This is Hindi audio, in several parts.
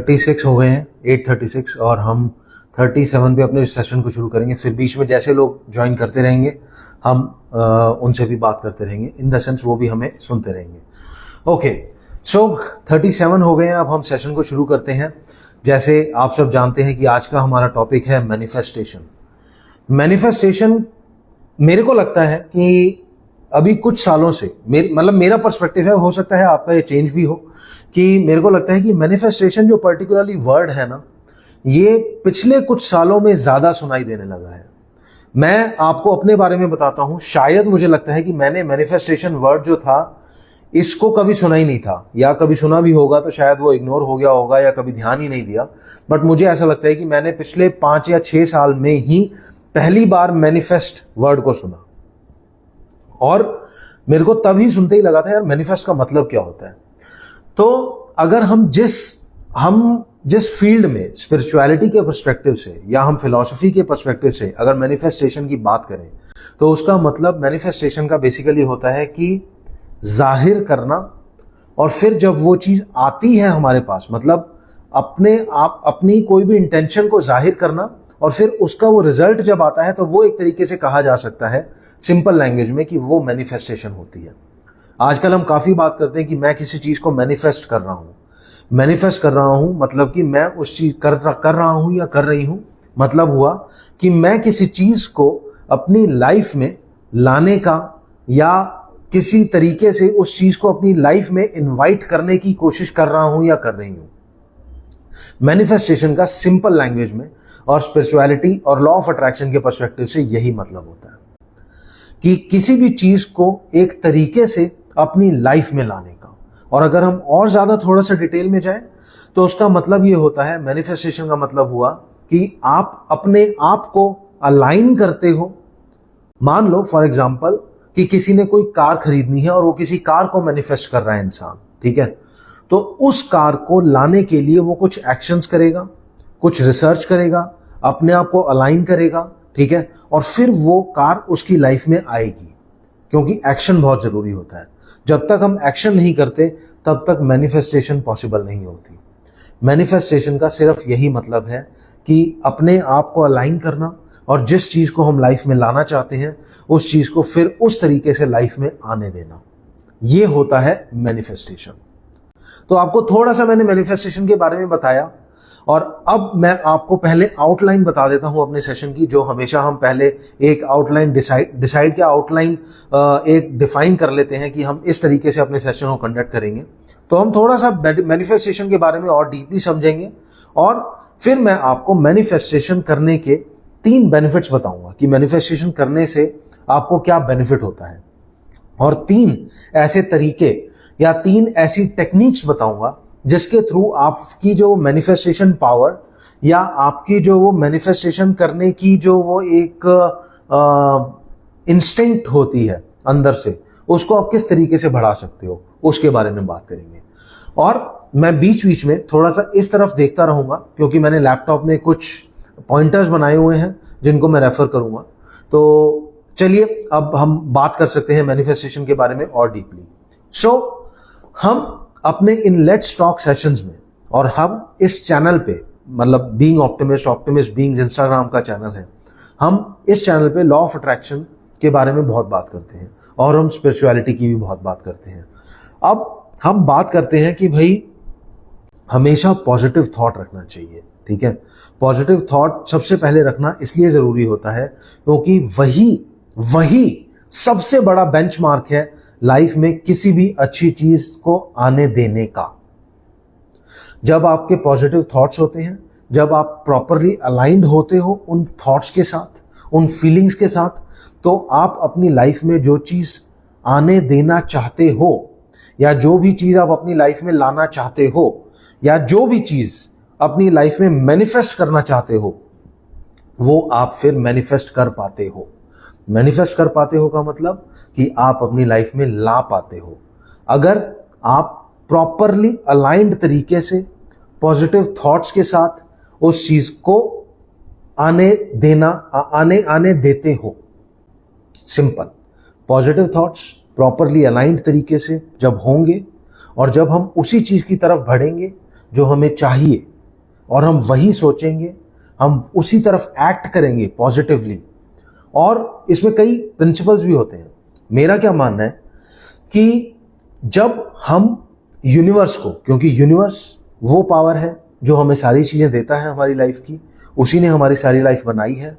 36 हो गए हैं, 8:36, और हम 37 पे अपने सेशन को शुरू करेंगे। फिर बीच में जैसे लोग ज्वाइन करते रहेंगे हम उनसे भी बात करते रहेंगे, इन द सेंस वो भी हमें सुनते रहेंगे। ओके, सो 37 हो गए हैं, अब हम सेशन को शुरू करते हैं। जैसे आप सब जानते हैं कि आज का हमारा टॉपिक है मैनिफेस्टेशन। मैनिफेस्टेशन मेरे को लगता है कि अभी कुछ सालों से मेरा पर्सपेक्टिव है, हो सकता है आपका ये चेंज भी हो, कि मेरे को लगता है कि मैनिफेस्टेशन जो पर्टिकुलरली वर्ड है ना, ये पिछले कुछ सालों में ज्यादा सुनाई देने लगा है। मैं आपको अपने बारे में बताता हूं, शायद मुझे लगता है कि मैंने मैनिफेस्टेशन वर्ड जो था इसको कभी सुना ही नहीं था, या कभी सुना भी होगा तो शायद वो इग्नोर हो गया होगा या कभी ध्यान ही नहीं दिया। बट मुझे ऐसा लगता है कि मैंने पिछले 5 या 6 साल में ही पहली बार मैनिफेस्ट वर्ड को सुना, और मेरे को तभी सुनते ही लगा था यार मैनिफेस्ट का मतलब क्या होता है। तो अगर हम जिस फील्ड में स्पिरिचुअलिटी के पर्सपेक्टिव से या हम फिलॉसफी के पर्सपेक्टिव से अगर मैनिफेस्टेशन की बात करें, तो उसका मतलब मैनिफेस्टेशन का बेसिकली होता है कि जाहिर करना, और फिर जब वो चीज आती है हमारे पास, मतलब अपनी कोई भी इंटेंशन को जाहिर करना, और फिर उसका वो रिजल्ट जब आता है तो वो एक तरीके से कहा जा सकता है सिंपल लैंग्वेज में कि वो मैनिफेस्टेशन होती है। आजकल हम काफी बात करते हैं कि मैं किसी चीज को मैनिफेस्ट कर रहा हूं। मैनिफेस्ट कर रहा हूं मतलब कि मैं उस चीज कर रहा हूं या कर रही हूं, मतलब हुआ कि मैं किसी चीज को अपनी लाइफ में लाने का या किसी तरीके से उस चीज को अपनी लाइफ में इनवाइट करने की कोशिश कर रहा हूं या कर रही हूं। मैनिफेस्टेशन का सिंपल लैंग्वेज में और स्पिरिचुअलिटी और लॉ ऑफ अट्रैक्शन के पर्सपेक्टिव से यही मतलब होता है कि किसी भी चीज को एक तरीके से अपनी लाइफ में लाने का। और अगर हम और ज्यादा थोड़ा सा डिटेल में जाएं तो उसका मतलब ये होता है, मैनिफेस्टेशन का मतलब हुआ कि आप अपने आप को अलाइन करते हो। मान लो फॉर एग्जांपल कि किसी ने कोई कार खरीदनी है और वो किसी कार को मैनिफेस्ट कर रहा है इंसान, ठीक है, तो उस कार को लाने के लिए वो कुछ एक्शंस करेगा, कुछ रिसर्च करेगा, अपने आप को अलाइन करेगा, ठीक है, और फिर वो कार उसकी लाइफ में आएगी, क्योंकि एक्शन बहुत जरूरी होता है। जब तक हम एक्शन नहीं करते तब तक मैनिफेस्टेशन पॉसिबल नहीं होती। मैनिफेस्टेशन का सिर्फ यही मतलब है कि अपने आप को अलाइन करना, और जिस चीज को हम लाइफ में लाना चाहते हैं उस चीज को फिर उस तरीके से लाइफ में आने देना, ये होता है मैनिफेस्टेशन। तो आपको थोड़ा सा मैंने मैनिफेस्टेशन के बारे में बताया, और अब मैं आपको पहले आउटलाइन बता देता हूं अपने सेशन की, जो हमेशा हम पहले एक आउटलाइन डिसाइड क्या आउटलाइन एक डिफाइन कर लेते हैं कि हम इस तरीके से अपने सेशन को कंडक्ट करेंगे। तो हम थोड़ा सा मैनिफेस्टेशन के बारे में और डीपली समझेंगे, और फिर मैं आपको मैनिफेस्टेशन करने के 3 बेनिफिट्स बताऊंगा कि मैनिफेस्टेशन करने से आपको क्या बेनिफिट होता है, और 3 ऐसे तरीके या 3 ऐसी टेक्निक्स बताऊंगा जिसके थ्रू आपकी जो मैनिफेस्टेशन पावर या आपकी जो वो मैनिफेस्टेशन करने की जो वो एक इंस्टिंक्ट होती है अंदर से, उसको आप किस तरीके से बढ़ा सकते हो, उसके बारे में बात करेंगे। और मैं बीच बीच में थोड़ा सा इस तरफ देखता रहूंगा, क्योंकि मैंने लैपटॉप में कुछ पॉइंटर्स बनाए हुए हैं जिनको मैं रेफर करूंगा। तो चलिए अब हम बात कर सकते हैं मैनिफेस्टेशन के बारे में और डीपली। सो हम अपने इन लेट्स टॉक सेशंस में, और हम इस चैनल पे, मतलब बीइंग ऑप्टिमिस्ट बीइंग इंस्टाग्राम का चैनल है, हम इस चैनल पे लॉ ऑफ अट्रैक्शन के बारे में बहुत बात करते हैं, और हम स्पिरिचुअलिटी की भी बहुत बात करते हैं। अब हम बात करते हैं कि भाई हमेशा पॉजिटिव थॉट रखना चाहिए, ठीक है। पॉजिटिव थॉट सबसे पहले रखना इसलिए जरूरी होता है क्योंकि वही सबसे बड़ा बेंचमार्क है लाइफ में किसी भी अच्छी चीज को आने देने का। जब आपके पॉजिटिव थॉट्स होते हैं, जब आप प्रॉपरली अलाइंड होते हो उन थॉट्स के साथ, उन फीलिंग्स के साथ, तो आप अपनी लाइफ में जो चीज आने देना चाहते हो, या जो भी चीज आप अपनी लाइफ में लाना चाहते हो, या जो भी चीज अपनी लाइफ में मैनिफेस्ट करना चाहते हो, वो आप फिर मैनिफेस्ट कर पाते हो। मैनिफेस्ट कर पाते हो का मतलब कि आप अपनी लाइफ में ला पाते हो, अगर आप प्रॉपरली अलाइंड तरीके से पॉजिटिव थॉट्स के साथ उस चीज को आने देते हो। Simple, positive thoughts properly aligned तरीके से जब होंगे, और जब हम उसी चीज की तरफ बढ़ेंगे जो हमें चाहिए, और हम वही सोचेंगे, हम उसी तरफ एक्ट करेंगे पॉजिटिवली। और इसमें कई प्रिंसिपल्स भी होते हैं। मेरा क्या मानना है कि जब हम यूनिवर्स को, क्योंकि यूनिवर्स वो पावर है जो हमें सारी चीजें देता है हमारी लाइफ की, उसी ने हमारी सारी लाइफ बनाई है,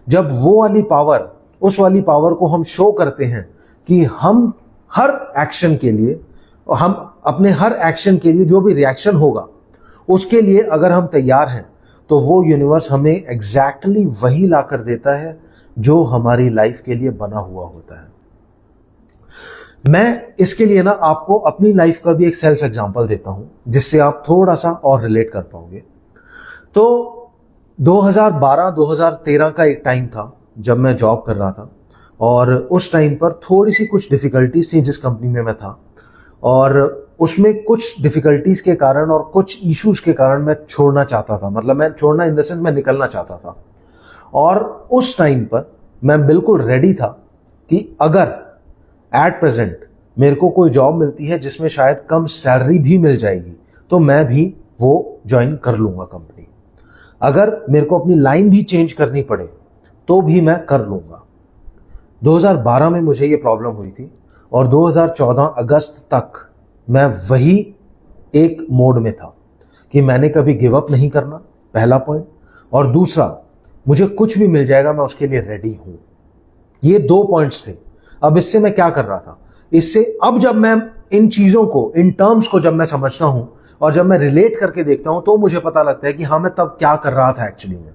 जब वो वाली पावर, उस वाली पावर को हम शो करते हैं कि हम हर एक्शन के लिए, हम अपने हर एक्शन के लिए जो भी रिएक्शन होगा उसके लिए अगर हम तैयार हैं, तो वो यूनिवर्स हमें एग्जैक्टली वही ला कर देता है जो हमारी लाइफ के लिए बना हुआ होता है। मैं इसके लिए ना आपको अपनी लाइफ का भी एक सेल्फ एग्जांपल देता हूं जिससे आप थोड़ा सा और रिलेट कर पाओगे। तो 2012-2013 का एक टाइम था जब मैं जॉब कर रहा था, और उस टाइम पर थोड़ी सी कुछ डिफिकल्टीज थी जिस कंपनी में मैं था, और उसमें कुछ डिफिकल्टीज के कारण और कुछ इश्यूज के कारण मैं छोड़ना चाहता था। मतलब मैं छोड़ना इन द सेंस मैं निकलना चाहता था। और उस टाइम पर मैं बिल्कुल रेडी था कि अगर एट प्रेजेंट मेरे को कोई जॉब मिलती है जिसमें शायद कम सैलरी भी मिल जाएगी, तो मैं भी वो ज्वाइन कर लूंगा कंपनी। अगर मेरे को अपनी लाइन भी चेंज करनी पड़े तो भी मैं कर लूंगा। 2012 में मुझे ये प्रॉब्लम हुई थी, और 2014 अगस्त तक मैं वही एक मोड में था कि मैंने कभी गिव अप नहीं करना, पहला पॉइंट, और दूसरा मुझे कुछ भी मिल जाएगा मैं उसके लिए रेडी हूं। ये 2 पॉइंट्स थे। अब इससे मैं क्या कर रहा था, इससे अब जब मैं इन चीजों को, इन टर्म्स को जब मैं समझता हूं और जब मैं रिलेट करके देखता हूं, तो मुझे पता लगता है कि हाँ, मैं तब क्या कर रहा था एक्चुअली में।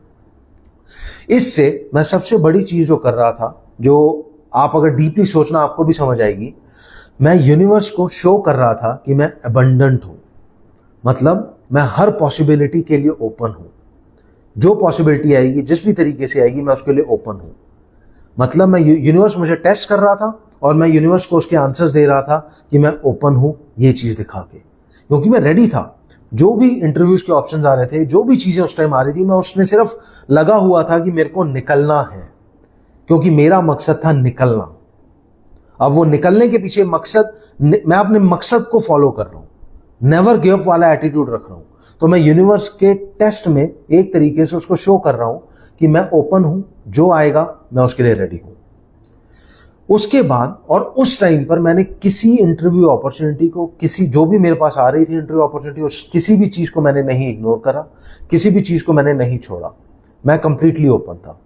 इससे मैं सबसे बड़ी चीज जो कर रहा था, जो आप अगर डीपली सोचना आपको भी समझ आएगी, मैं यूनिवर्स को शो कर रहा था कि मैं अबंडेंट हूं। मतलब मैं हर पॉसिबिलिटी के लिए ओपन हूं। जो पॉसिबिलिटी आएगी, जिस भी तरीके से आएगी, मैं उसके लिए ओपन हूं। मतलब मैं, यूनिवर्स मुझे टेस्ट कर रहा था और मैं यूनिवर्स को उसके आंसर्स दे रहा था कि मैं ओपन हूं, ये चीज दिखा के, क्योंकि मैं रेडी था। जो भी इंटरव्यूज के ऑप्शंस आ रहे थे, जो भी चीजें उस टाइम आ रही थी, मैं उसमें सिर्फ लगा हुआ था कि मेरे को निकलना है, क्योंकि मेरा मकसद था निकलना। अब वो निकलने के पीछे मकसद, मैं अपने मकसद को फॉलो कर रहा हूं, नेवर गिव अप वाला एटीट्यूड रख रहा हूं। तो मैं यूनिवर्स के टेस्ट में एक तरीके से उसको शो कर रहा हूं कि मैं ओपन हूं, जो आएगा मैं उसके लिए रेडी हूं। उसके बाद और उस टाइम पर मैंने किसी इंटरव्यू अपॉर्चुनिटी को, किसी जो भी मेरे पास आ रही थी इंटरव्यू अपॉर्चुनिटी, उस किसी भी चीज को मैंने नहीं इग्नोर करा, किसी भी चीज को मैंने नहीं छोड़ा। मैं कंप्लीटली ओपन था।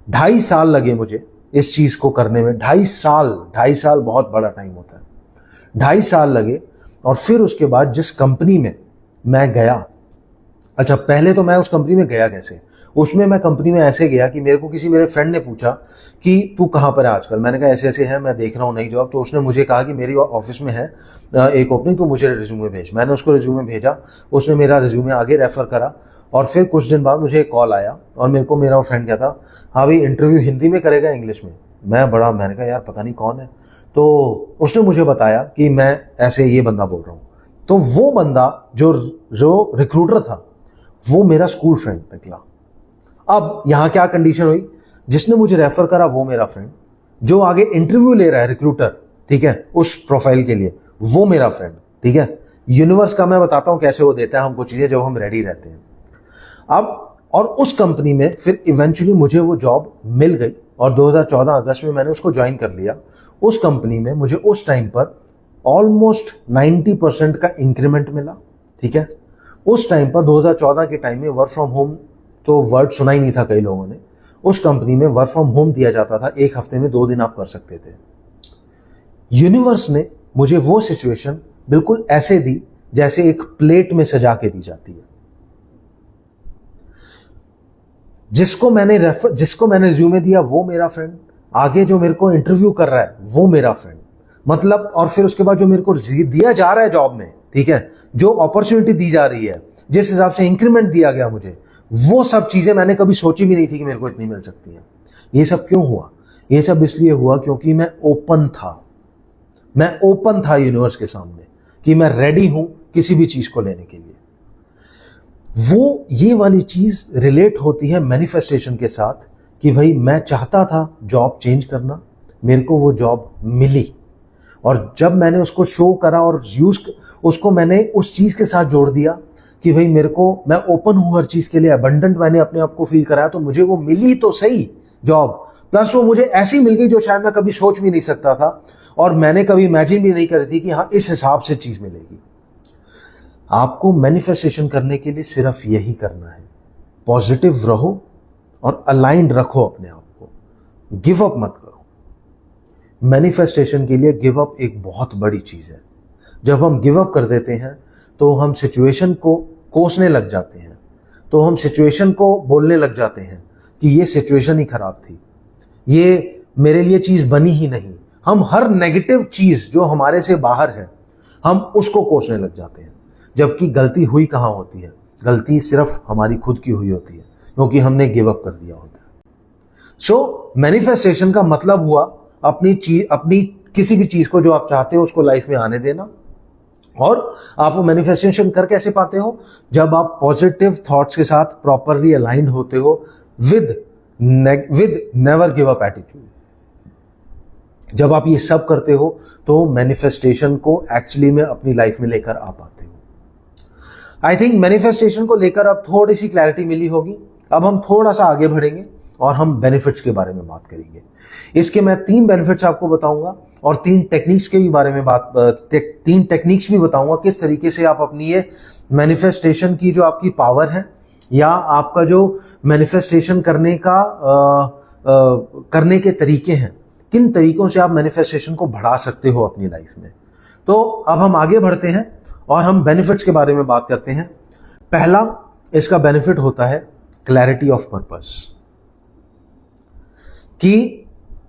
2.5 साल लगे मुझे इस चीज को करने में। 2.5 साल बहुत बड़ा टाइम होता है। 2.5 साल लगे। और फिर उसके बाद जिस कंपनी में मैं गया, अच्छा पहले तो मैं उस कंपनी में गया कैसे, उसमें मैं कंपनी में ऐसे गया कि मेरे को किसी मेरे फ्रेंड ने पूछा कि तू कहाँ पर है आजकल। मैंने कहा ऐसे ऐसे है, मैं देख रहा हूँ नई जॉब। तो उसने मुझे कहा कि मेरी ऑफिस में है एक ओपनिंग, तो मुझे रिज्यूमे भेज। मैंने उसको रिज्यूमे भेजा, उसने मेरा रिज्यूमे आगे रेफर करा, और फिर कुछ दिन बाद मुझे एक कॉल आया और मेरे को मेरा फ्रेंड क्या था, हाँ भाई इंटरव्यू हिंदी में करेगा इंग्लिश में। मैंने कहा यार पता नहीं कौन है। तो उसने मुझे बताया कि मैं ऐसे ये बंदा बोल रहा हूँ। तो वो बंदा जो रिक्रूटर था, वो मेरा स्कूल फ्रेंड निकला। अब यहां क्या कंडीशन हुई, जिसने मुझे रेफर करा वो मेरा फ्रेंड, जो आगे इंटरव्यू ले रहा है रिक्रूटर, ठीक है, उस प्रोफाइल के लिए, वो मेरा फ्रेंड, ठीक है। यूनिवर्स का मैं बताता हूं कैसे वो देता है हमको चीजें जब हम रेडी रहते हैं। अब और उस कंपनी में फिर इवेंचुअली मुझे वो जॉब मिल गई, और 2014 अगस्त में मैंने उसको ज्वाइन कर लिया। उस कंपनी में मुझे उस टाइम पर ऑलमोस्ट 90% का इंक्रीमेंट मिला, ठीक है। उस टाइम पर 2014 के टाइम में वर्क फ्रॉम होम तो वर्ड सुना ही नहीं था कई लोगों ने। उस कंपनी में वर्क फ्रॉम होम दिया जाता था, एक हफ्ते में 2 दिन आप कर सकते थे। यूनिवर्स ने मुझे वो सिचुएशन बिल्कुल ऐसे दी जैसे एक प्लेट में सजा के दी जाती है। जिसको मैंने रिज्यूमे दिया वो मेरा फ्रेंड, आगे जो मेरे को इंटरव्यू कर रहा है वो मेरा फ्रेंड। मतलब और फिर उसके बाद जो मेरे को दिया जा रहा है जॉब में, ठीक है, जो अपॉर्चुनिटी दी जा रही है, जिस हिसाब से इंक्रीमेंट दिया गया मुझे, वो सब चीजें मैंने कभी सोची भी नहीं थी कि मेरे को इतनी मिल सकती है। ये सब क्यों हुआ? ये सब इसलिए हुआ क्योंकि मैं ओपन था। मैं ओपन था यूनिवर्स के सामने कि मैं रेडी हूं किसी भी चीज को लेने के लिए। वो ये वाली चीज रिलेट होती है मैनिफेस्टेशन के साथ कि भाई मैं चाहता था जॉब चेंज करना, मेरे को वो जॉब मिली, और जब मैंने उसको शो करा और उसको मैंने उस चीज के साथ जोड़ दिया कि भाई मेरे को, मैं ओपन हूं हर चीज के लिए, अबंडेंट मैंने अपने आप को फील कराया, तो मुझे वो मिली तो सही जॉब, प्लस वो मुझे ऐसी मिल गई जो शायद मैं कभी सोच भी नहीं सकता था और मैंने कभी इमेजिन भी नहीं करी थी कि हाँ इस हिसाब से चीज मिलेगी। आपको मैनिफेस्टेशन करने के लिए सिर्फ यही करना है, पॉजिटिव रहो और अलाइंड रखो अपने आप को, गिव अप मत करो। मैनिफेस्टेशन के लिए गिव अप एक बहुत बड़ी चीज है। जब हम गिव अप कर देते हैं तो हम सिचुएशन को कोसने लग जाते हैं, तो हम सिचुएशन को बोलने लग जाते हैं कि ये सिचुएशन ही खराब थी, ये मेरे लिए चीज बनी ही नहीं। हम हर नेगेटिव चीज जो हमारे से बाहर है हम उसको कोसने लग जाते हैं, जबकि गलती हुई कहाँ होती है, गलती सिर्फ हमारी खुद की हुई होती है, क्योंकि हमने गिव अप कर दिया होता है। सो मैनिफेस्टेशन का मतलब हुआ अपनी किसी भी चीज को जो आप चाहते हो उसको लाइफ में आने देना। और आप वो मैनिफेस्टेशन कर कैसे पाते हो, जब आप पॉजिटिव थॉट्स के साथ प्रॉपरली अलाइंड होते हो with never give up attitude. जब आप ये सब करते हो तो मैनिफेस्टेशन को एक्चुअली में अपनी लाइफ में लेकर आ पाते हो। आई थिंक मैनिफेस्टेशन को लेकर अब थोड़ी सी क्लैरिटी मिली होगी। अब हम थोड़ा सा आगे बढ़ेंगे और हम बेनिफिट्स के बारे में बात करेंगे। इसके मैं 3 बेनिफिट्स आपको बताऊंगा और 3 टेक्निक्स के भी बारे में 3 टेक्निक्स भी बताऊंगा, किस तरीके से आप अपनी ये मैनिफेस्टेशन की जो आपकी पावर है या आपका जो मैनिफेस्टेशन करने के तरीके हैं, किन तरीकों से आप मैनिफेस्टेशन को बढ़ा सकते हो अपनी लाइफ में। तो अब हम आगे बढ़ते हैं और हम बेनिफिट्स के बारे में बात करते हैं। पहला इसका बेनिफिट होता है क्लैरिटी ऑफ पर्पस, कि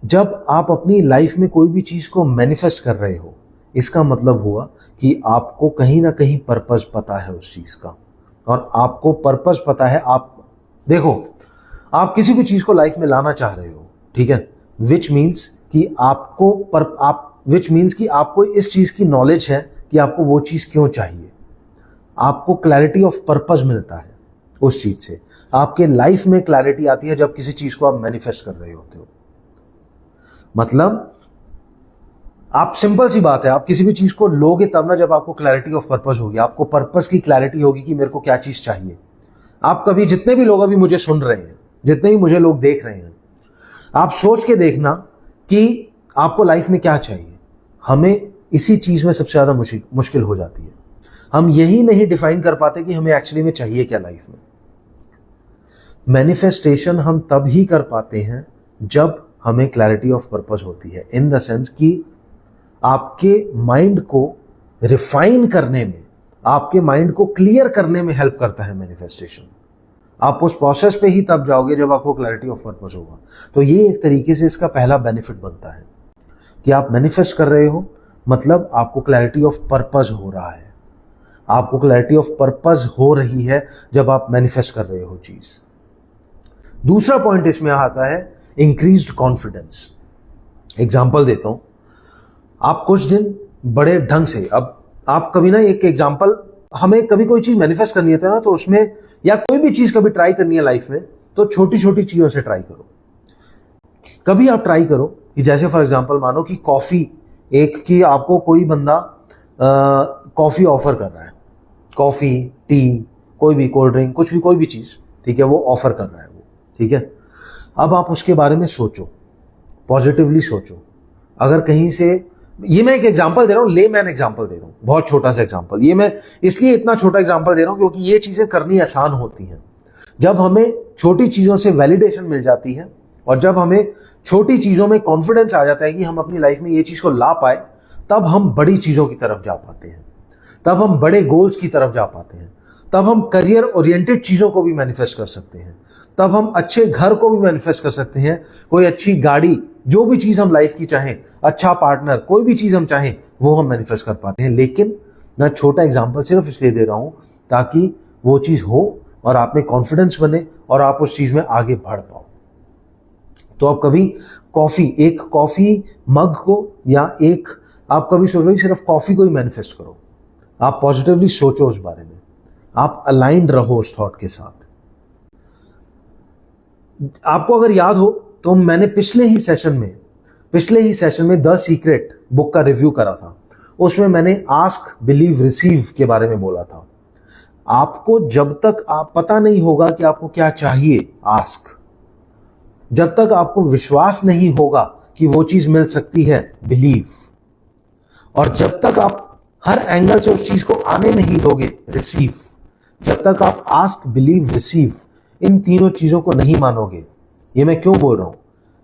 जब आप अपनी लाइफ में कोई भी चीज को मैनिफेस्ट कर रहे हो, इसका मतलब हुआ कि आपको कहीं ना कहीं पर्पस पता है उस चीज का, और आपको पर्पस पता है। आप देखो, आप किसी भी चीज को लाइफ में लाना चाह रहे हो, ठीक है, विच मीन्स कि आपको इस चीज की नॉलेज है कि आपको वो चीज क्यों चाहिए। आपको क्लैरिटी ऑफ पर्पस मिलता है उस चीज से। आपके लाइफ में क्लैरिटी आती है जब किसी चीज को आप मैनिफेस्ट कर रहे होते हो। मतलब आप, सिंपल सी बात है, आप किसी भी चीज को लोगे तब ना जब आपको क्लैरिटी ऑफ पर्पस होगी, आपको पर्पस की क्लैरिटी होगी कि मेरे को क्या चीज चाहिए। आप कभी, जितने भी लोग अभी मुझे सुन रहे हैं, जितने भी मुझे लोग देख रहे हैं, आप सोच के देखना कि आपको लाइफ में क्या चाहिए। हमें इसी चीज में सबसे ज्यादा मुश्किल हो जाती है। हम यही नहीं डिफाइन कर पाते कि हमें एक्चुअली में चाहिए क्या लाइफ में। मैनिफेस्टेशन हम तब ही कर पाते हैं जब हमें क्लैरिटी ऑफ पर्पस होती है, इन द सेंस कि आपके माइंड को रिफाइन करने में, आपके माइंड को क्लियर करने में हेल्प करता है मैनिफेस्टेशन। आप उस प्रोसेस पे ही तब जाओगे जब आपको क्लैरिटी ऑफ पर्पस होगा। तो ये एक तरीके से इसका पहला बेनिफिट बनता है कि आप मैनिफेस्ट कर रहे हो, मतलब आपको क्लैरिटी ऑफ पर्पस हो रहा है। आपको क्लैरिटी ऑफ पर्पस हो रही है जब आप मैनिफेस्ट कर रहे हो चीज। दूसरा पॉइंट इसमें आता है इंक्रीज्ड कॉन्फिडेंस। एग्जाम्पल देता हूं, आप कुछ दिन बड़े ढंग से, अब आप कभी ना, एक एग्जाम्पल, हमें कभी कोई चीज मैनिफेस्ट करनी है ना, तो उसमें, या कोई भी चीज कभी ट्राई करनी है लाइफ में, तो छोटी छोटी चीजों से ट्राई करो। कभी आप ट्राई करो कि जैसे फॉर एग्जाम्पल मानो कि कॉफी, एक की आपको कोई बंदा कॉफी ऑफर कर रहा है, कॉफी, टी, कोई भी कोल्ड ड्रिंक, कुछ भी, कोई भी चीज, ठीक है, वो ऑफर कर रहा है वो, ठीक है। अब आप उसके बारे में सोचो, पॉजिटिवली सोचो। अगर कहीं से, ये मैं एक एग्जांपल दे रहा हूं, लेमैन एग्जांपल दे रहा हूं, बहुत छोटा सा एग्जांपल, ये मैं इसलिए इतना छोटा एग्जांपल दे रहा हूं क्योंकि ये चीजें करनी आसान होती हैं। जब हमें छोटी चीजों से वैलिडेशन मिल जाती है और जब हमें छोटी चीजों में कॉन्फिडेंस आ जाता है कि हम अपनी लाइफ में ये चीज को ला पाए, तब हम बड़ी चीजों की तरफ जा पाते हैं, तब हम बड़े गोल्स की तरफ जा पाते हैं, तब हम करियर ओरिएंटेड चीजों को भी मैनिफेस्ट कर सकते हैं, तब हम अच्छे घर को भी मैनिफेस्ट कर सकते हैं, कोई अच्छी गाड़ी, जो भी चीज हम लाइफ की चाहें, अच्छा पार्टनर, कोई भी चीज हम चाहें वो हम मैनिफेस्ट कर पाते हैं। लेकिन मैं छोटा एग्जांपल सिर्फ इसलिए दे रहा हूं ताकि वो चीज हो और आप में कॉन्फिडेंस बने और आप उस चीज में आगे बढ़ पाओ। तो आप कभी एक कॉफी मग को, या एक, आप कभी सोचो कि सिर्फ कॉफी को ही मैनिफेस्ट करो। आप पॉजिटिवली सोचो उस बारे में, आप अलाइंड रहो उस थॉट के साथ। आपको अगर याद हो तो मैंने पिछले ही सेशन में द सीक्रेट बुक का रिव्यू करा था। उसमें मैंने आस्क, बिलीव, रिसीव के बारे में बोला था। आपको जब तक आप पता नहीं होगा कि आपको क्या चाहिए, आस्क। जब तक आपको विश्वास नहीं होगा कि वो चीज मिल सकती है, बिलीव। और जब तक आप हर एंगल से उस चीज को आने नहीं दोगे, रिसीव। जब तक आप आस्क, बिलीव, रिसीव, इन तीनों चीजों को नहीं मानोगे। ये मैं क्यों बोल रहा हूं?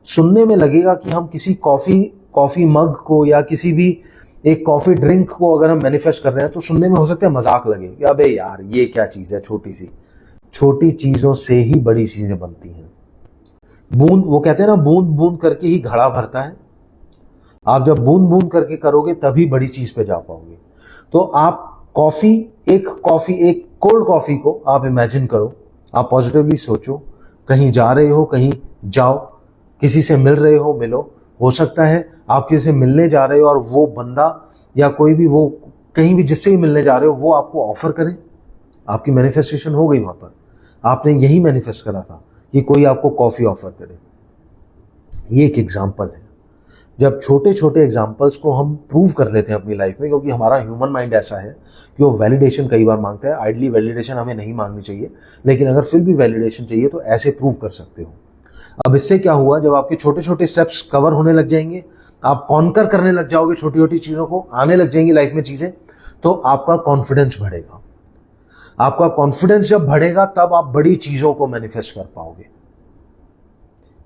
सुनने में लगेगा कि हम किसी कॉफी मग को या किसी भी एक कॉफी ड्रिंक को अगर हम मैनिफेस्ट कर रहे हैं तो सुनने में हो सकता है मजाक लगे कि अबे यार ये क्या चीज है, छोटी सी। छोटी चीजों से ही बड़ी चीजें बनती हैं। बूंद, वो कहते हैं ना, बूंद बूंद करके ही घड़ा भरता है। आप जब बूंद बूंद करके करोगे तभी बड़ी चीज पे जा पाओगे। तो आप एक कोल्ड कॉफी को आप इमेजिन करो, आप पॉजिटिवली सोचो, कहीं जा रहे हो, कहीं जाओ, किसी से मिल रहे हो, मिलो। हो सकता है आप किसी से मिलने जा रहे हो और वो बंदा या कोई भी, वो कहीं भी जिससे भी मिलने जा रहे हो, वो आपको ऑफर करे। आपकी मैनिफेस्टेशन हो गई वहां पर। आपने यही मैनिफेस्ट करा था कि कोई आपको कॉफी ऑफर करे। ये एक एग्जाम्पल है। जब छोटे छोटे एग्जाम्पल्स को हम प्रूव कर लेते हैं अपनी लाइफ में, क्योंकि हमारा ह्यूमन माइंड ऐसा है कि वो वैलिडेशन कई बार मांगता है। आइडली वैलिडेशन हमें नहीं मांगनी चाहिए, लेकिन अगर फिर भी वैलिडेशन चाहिए तो ऐसे प्रूव कर सकते हो। अब इससे क्या हुआ, जब आपके छोटे छोटे स्टेप्स कवर होने लग जाएंगे, आप कॉन्कर करने लग जाओगे, छोटी छोटी चीजों को आने लग जाएंगी लाइफ में चीजें, तो आपका कॉन्फिडेंस बढ़ेगा। आपका कॉन्फिडेंस जब बढ़ेगा तब आप बड़ी चीजों को मैनिफेस्ट कर पाओगे।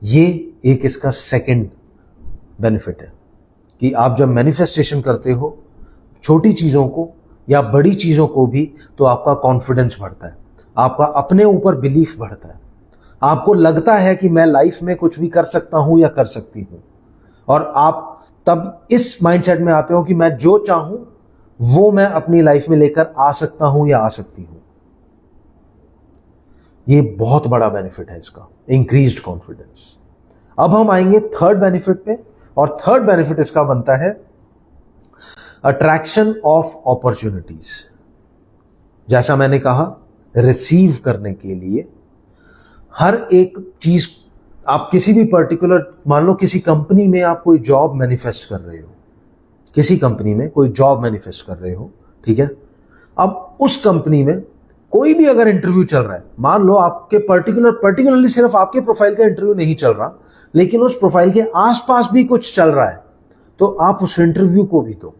ये एक इसका सेकंड बेनिफिट है कि आप जब मैनिफेस्टेशन करते हो छोटी चीजों को या बड़ी चीजों को भी, तो आपका कॉन्फिडेंस बढ़ता है, आपका अपने ऊपर बिलीफ बढ़ता है। आपको लगता है कि मैं लाइफ में कुछ भी कर सकता हूं या कर सकती हूं, और आप तब इस माइंडसेट में आते हो कि मैं जो चाहूं वो मैं अपनी लाइफ में लेकर आ सकता हूं या आ सकती हूं। ये बहुत बड़ा बेनिफिट है इसका, इंक्रीज्ड कॉन्फिडेंस। अब हम आएंगे थर्ड बेनिफिट पे, और थर्ड बेनिफिट इसका बनता है अट्रैक्शन ऑफ अपॉर्चुनिटीज। जैसा मैंने कहा, रिसीव करने के लिए हर एक चीज, आप किसी भी पर्टिकुलर, मान लो किसी कंपनी में आप कोई जॉब मैनिफेस्ट कर रहे हो, किसी कंपनी में कोई जॉब मैनिफेस्ट कर रहे हो, ठीक है। अब उस कंपनी में कोई भी अगर इंटरव्यू चल रहा है, मान लो आपके पर्टिकुलरली सिर्फ आपके प्रोफाइल का इंटरव्यू नहीं चल रहा, लेकिन उस प्रोफाइल के आसपास भी कुछ चल रहा है, तो आप उस इंटरव्यू को भी दो।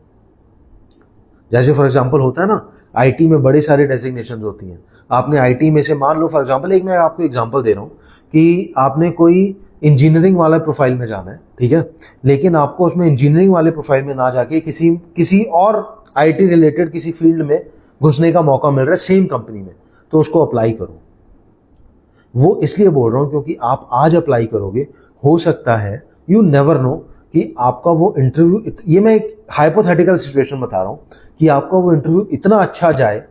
जैसे फॉर एग्जांपल होता है ना, आईटी में बड़े सारे डेजिग्नेशंस होती हैं। आपने आईटी में से, मान लो फॉर एग्जांपल, एक मैं आपको एग्जांपल दे रहा हूं कि आपने कोई इंजीनियरिंग वाला प्रोफाइल में जाना है, ठीक है, लेकिन आपको उसमें इंजीनियरिंग वाले प्रोफाइल में ना जाके किसी और आईटी रिलेटेड किसी फील्ड में घुसने का मौका मिल रहा है सेम कंपनी में, तो उसको अप्लाई करो। वो इसलिए बोल रहा हूं क्योंकि आप आज अप्लाई करोगे, हो सकता है, यू नेवर नो, कि आपका वो इंटरव्यू, ये मैं एक हाइपोथेटिकल सिचुएशन बता रहा हूं, कि आपका वो इंटरव्यू इतना अच्छा जाए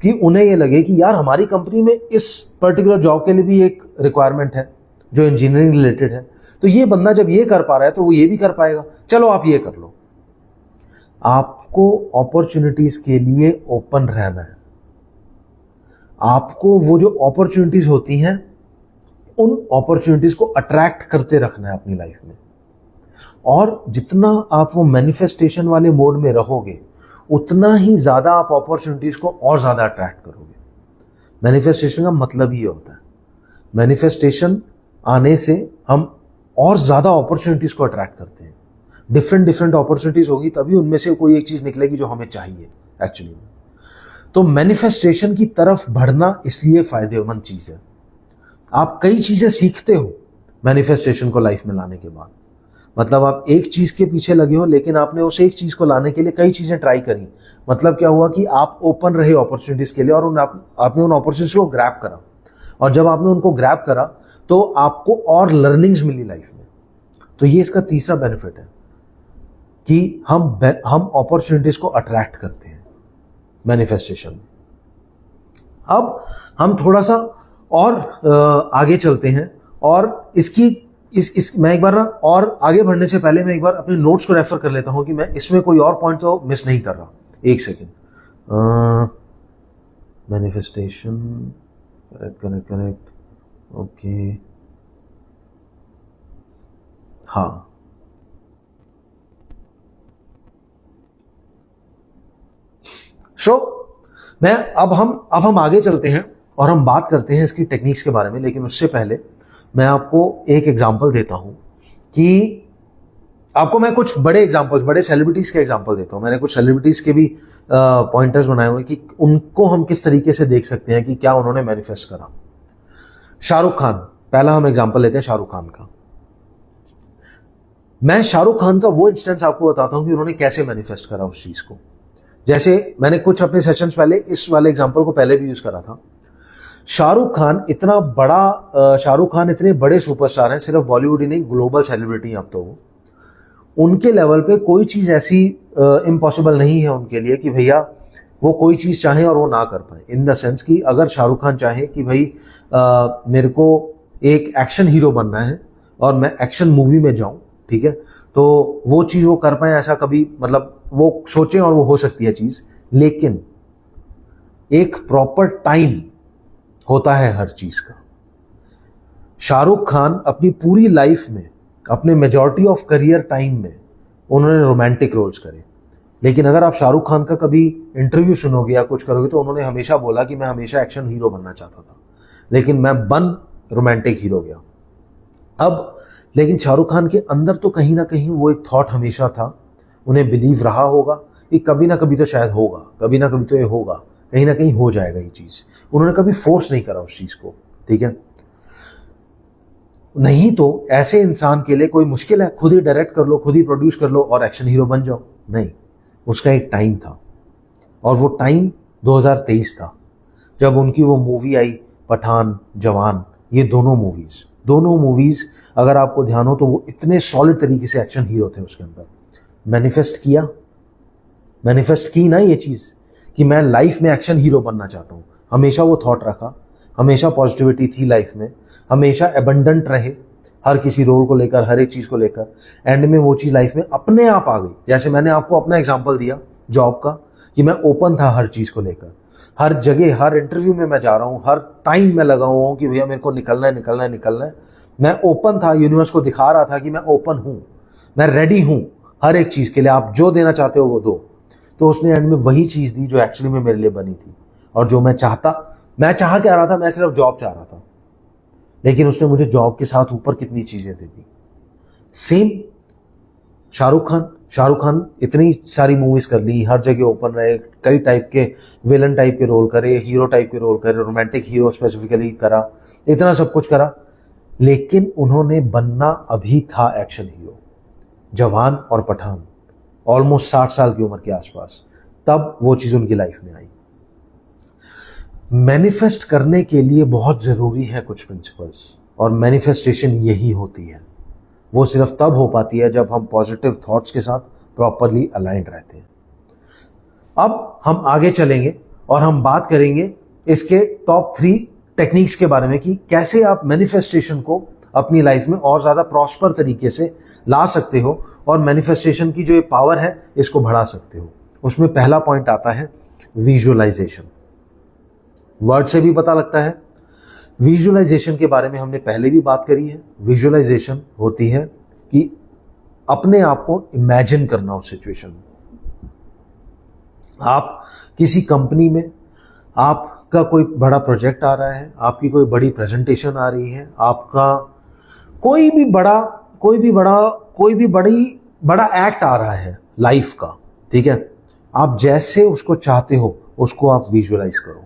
कि उन्हें ये लगे कि यार हमारी कंपनी में इस पर्टिकुलर जॉब के लिए भी एक रिक्वायरमेंट है जो इंजीनियरिंग रिलेटेड है, तो ये बंदा जब ये कर पा रहा है तो वो ये भी कर पाएगा, चलो आप ये कर लो। आपको अपॉर्चुनिटीज के लिए ओपन रहना है। आपको वो जो अपॉर्चुनिटीज होती हैं, उन अपॉर्चुनिटीज को अट्रैक्ट करते रखना है अपनी लाइफ में। और जितना आप वो मैनिफेस्टेशन वाले मोड में रहोगे, उतना ही ज्यादा आप अपॉर्चुनिटीज को और ज्यादा अट्रैक्ट करोगे। मैनिफेस्टेशन का मतलब ही होता है, मैनिफेस्टेशन आने से हम और ज्यादा अपॉर्चुनिटीज को अट्रैक्ट करते हैं। डिफरेंट अपॉर्चुनिटीज होगी, तभी उनमें से कोई एक चीज निकलेगी जो हमें चाहिए एक्चुअली में। तो मैनिफेस्टेशन की तरफ बढ़ना इसलिए फायदेमंद चीज है। आप कई चीजें सीखते हो मैनिफेस्टेशन को लाइफ में लाने के बाद। मतलब आप एक चीज के पीछे लगे हो, लेकिन आपने उस एक चीज को लाने के लिए कई चीजें ट्राई करी। मतलब क्या हुआ कि आप ओपन रहे अपॉर्चुनिटीज के लिए, और आपने उन अपॉर्चुनिटीज को ग्रैब करा, और जब आपने उनको ग्रैब करा तो आपको और लर्निंग्स मिली लाइफ में। तो ये इसका तीसरा बेनिफिट है कि हम अपॉर्चुनिटीज को अट्रैक्ट करते हैं मैनिफेस्टेशन में। अब हम थोड़ा सा और आगे चलते हैं, और मैं एक बार ना, और आगे बढ़ने से पहले मैं एक बार अपने नोट्स को रेफर कर लेता हूं कि मैं इसमें कोई और पॉइंट तो मिस नहीं कर रहा। एक सेकेंड। मैनिफेस्टेशन, करेक्ट, ओके, हाँ। सो मैं अब हम आगे चलते हैं और हम बात करते हैं इसकी टेक्निक्स के बारे में, लेकिन उससे पहले मैं आपको एक एग्जांपल देता हूं कि आपको मैं कुछ बड़े एग्जांपल्स, बड़े सेलिब्रिटीज के एग्जांपल देता हूं। मैंने कुछ सेलिब्रिटीज के भी पॉइंटर्स बनाए हुए कि उनको हम किस तरीके से देख सकते हैं कि क्या उन्होंने मैनिफेस्ट करा। शाहरुख खान, पहला हम एग्जांपल लेते हैं शाहरुख खान का। मैं शाहरुख खान का वो इंस्टेंस आपको बताता हूं कि उन्होंने कैसे मैनिफेस्ट करा उस चीज को। जैसे मैंने कुछ अपने सेशंस पहले इस वाले एग्जांपल को पहले भी यूज करा था। शाहरुख खान इतने बड़े सुपरस्टार हैं, सिर्फ बॉलीवुड ही नहीं, ग्लोबल सेलिब्रिटी अब तो। उनके लेवल पे कोई चीज ऐसी इम्पॉसिबल नहीं है उनके लिए कि भैया वो कोई चीज चाहे और वो ना कर पाए। इन द सेंस कि अगर शाहरुख खान चाहे कि भाई मेरे को एक एक्शन हीरो बनना है और मैं एक्शन मूवी में जाऊं, ठीक है, तो वो चीज वो कर पाए, ऐसा कभी मतलब वो सोचें और वो हो सकती है चीज। लेकिन एक प्रॉपर टाइम होता है हर चीज का। शाहरुख खान अपनी पूरी लाइफ में, अपने मेजॉरिटी ऑफ करियर टाइम में उन्होंने रोमांटिक रोल्स करे। लेकिन अगर आप शाहरुख खान का कभी इंटरव्यू सुनोगे या कुछ करोगे तो उन्होंने हमेशा बोला कि मैं हमेशा एक्शन हीरो बनना चाहता था, लेकिन मैं बन रोमांटिक हीरो गया। अब लेकिन शाहरुख खान के अंदर तो कहीं ना कहीं वो एक थॉट हमेशा था, उन्हें बिलीव रहा होगा कि कभी ना कभी तो शायद होगा, कभी ना कभी तो ये होगा, कहीं ना कहीं हो जाएगा ये चीज। उन्होंने कभी फोर्स नहीं करा उस चीज को, ठीक है। नहीं तो ऐसे इंसान के लिए कोई मुश्किल है, खुद ही डायरेक्ट कर लो, खुद ही प्रोड्यूस कर लो और एक्शन हीरो बन जाओ। नहीं, उसका एक टाइम था और वो टाइम 2023 था जब उनकी वो मूवी आई पठान, जवान। ये दोनों मूवीज अगर आपको ध्यान हो तो वो इतने सॉलिड तरीके से एक्शन हीरो थे उसके अंदर। मैनिफेस्ट की ना ये चीज कि मैं लाइफ में एक्शन हीरो बनना चाहता हूं। हमेशा वो थॉट रखा, हमेशा पॉजिटिविटी थी लाइफ में, हमेशा एबंडेंट रहे हर किसी रोल को लेकर, हर एक चीज को लेकर। एंड में वो चीज लाइफ में अपने आप आ गई। जैसे मैंने आपको अपना एग्जांपल दिया जॉब का कि मैं ओपन था हर चीज को लेकर, हर जगह, हर इंटरव्यू में मैं जा रहा हूं, हर टाइम में लगा हुआ हूं कि भैया मेरे को निकलना है। मैं ओपन था, यूनिवर्स को दिखा रहा था कि मैं ओपन हूं, मैं रेडी हूं हर एक चीज के लिए, आप जो देना चाहते हो वो दो। तो उसने एंड में वही चीज दी जो एक्चुअली में मेरे लिए बनी थी और जो मैं चाह क्या रहा था, मैं सिर्फ जॉब चाह रहा था, लेकिन उसने मुझे जॉब के साथ ऊपर कितनी चीजें दे दी। सेम शाहरुख खान इतनी सारी मूवीज कर ली, हर जगह ओपन रहे, कई टाइप के विलन टाइप के रोल करे, हीरो टाइप के रोल करे, रोमांटिक हीरो स्पेसिफिकली करा, इतना सब कुछ करा, लेकिन उन्होंने बनना अभी था एक्शन हीरो। जवान और पठान ऑलमोस्ट 60 साल की उम्र के आसपास, तब वो चीज उनकी लाइफ में आई। मैनिफेस्ट करने के लिए बहुत जरूरी है कुछ प्रिंसिपल्स, और मैनिफेस्टेशन यही होती है। वो सिर्फ तब हो पाती है जब हम पॉजिटिव थॉट्स के साथ प्रॉपरली अलाइंड रहते हैं। अब हम आगे चलेंगे और हम बात करेंगे इसके टॉप 3 टेक्निक्स के बारे में कि कैसे आप मैनिफेस्टेशन को अपनी लाइफ में और ज्यादा प्रॉस्पर तरीके से ला सकते हो और मैनिफेस्टेशन की जो ये पावर है इसको बढ़ा सकते हो। उसमें पहला पॉइंट आता है विजुअलाइजेशन। वर्ड से भी पता लगता है। विजुअलाइजेशन के बारे में हमने पहले भी बात करी है। विजुअलाइजेशन होती है कि अपने आप को इमेजिन करना उस सिचुएशन में। आप किसी कंपनी में, आपका कोई बड़ा प्रोजेक्ट आ रहा है, आपकी कोई बड़ी प्रेजेंटेशन आ रही है, आपका कोई भी बड़ा एक्ट आ रहा है लाइफ का, ठीक है। आप जैसे उसको चाहते हो उसको आप विजुअलाइज करो।